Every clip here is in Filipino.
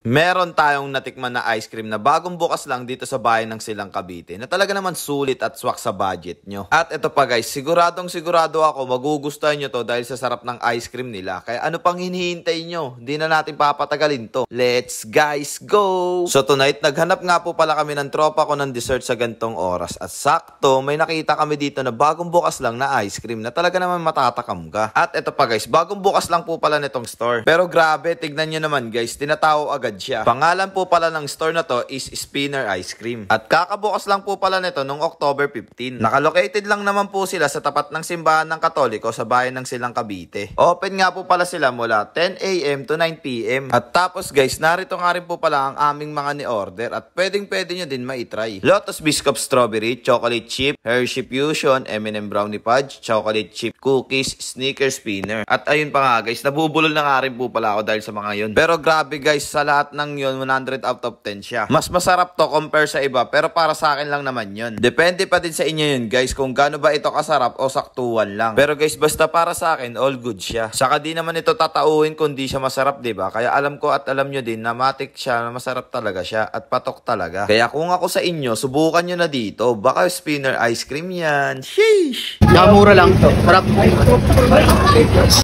Meron tayong natikman na ice cream na bagong bukas lang dito sa bayan ng Silang Cavite na talaga naman sulit at swak sa budget nyo. At ito pa guys, siguradong sigurado ako magugustuhan nyo to dahil sa sarap ng ice cream nila. Kaya ano pang hinihintay nyo? Di na natin papatagalin to. Let's guys go! So tonight, naghanap nga po pala kami ng tropa ko ng dessert sa gantong oras. At sakto, may nakita kami dito na bagong bukas lang na ice cream na talaga naman matatakam ka. At ito pa guys, bagong bukas lang po pala nitong store. Pero grabe, tignan nyo naman guys, tinatao agad siya. Pangalan po pala ng store na to is Spinner Ice Cream. At kakabukas lang po pala nito noong October 15. Nakalocated lang naman po sila sa tapat ng simbahan ng Katoliko sa bayan ng Silang Cavite. Open nga po pala sila mula 10 AM to 9 PM. At tapos guys, narito nga rin po pala ang aming mga ni-order at pwede nyo din maitry. Lotus Biscuit Strawberry, Chocolate Chip, Hershey Fusion, M&M Brownie Fudge, Chocolate Chip Cookies, Snickers Spinner. At ayun pa nga guys, nabubulol na nga rin po pala ako dahil sa mga yun. Pero grabe guys, sa lahat ng yun, 100 out of 10 siya. Mas masarap to compare sa iba, pero para sa akin lang naman yun. Depende pa din sa inyo yun guys, kung gaano ba ito kasarap o saktuan lang. Pero guys, basta para sa akin, all good siya. Saka di naman ito tatauhin kung di siya masarap, diba? Kaya alam ko at alam nyo din na matik siya, na masarap talaga siya at patok talaga. Kaya kung ako sa inyo, subukan nyo na dito. Baka Spinner Ice Cream yan. Sheesh! Mura lang to. Harap.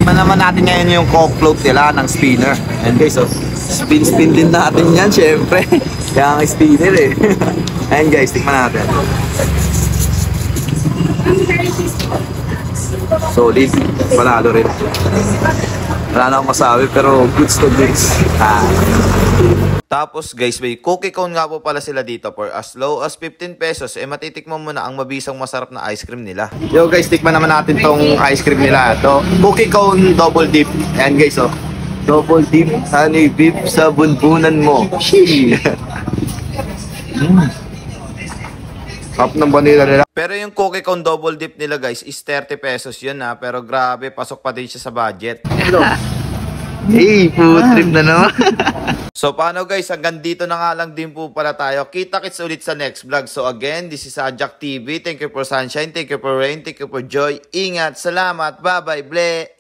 Naman natin ngayon yung Coke float nila ng Spinner. And guys, oh, spin din natin yan, syempre. Kaya ang spinner eh. Ayan guys, tikman natin. Solid. Panalo rin. Wala na akong masabi pero goods to goods. Tapos guys, may cookie cone nga po pala sila dito for as low as 15 pesos. Eh matitikman mo na ang mabisang masarap na ice cream nila. Yo guys, tikman naman natin tong ice cream nila. To cookie cone double dip. Ayan guys, oh. Double dip honey beef sa bunbunan mo. Top ng vanilla nila. Pero yung cookie cone double dip nila guys is 30 pesos yun ha. Pero grabe, pasok pa din siya sa budget. Hey, food trip na naman. So paano guys, hanggang dito na nga lang din po pala tayo. Kita-kits ulit sa next vlog. So again, this is Ajak TV. Thank you for sunshine, thank you for rain, thank you for joy. Ingat, salamat, bye-bye, ble!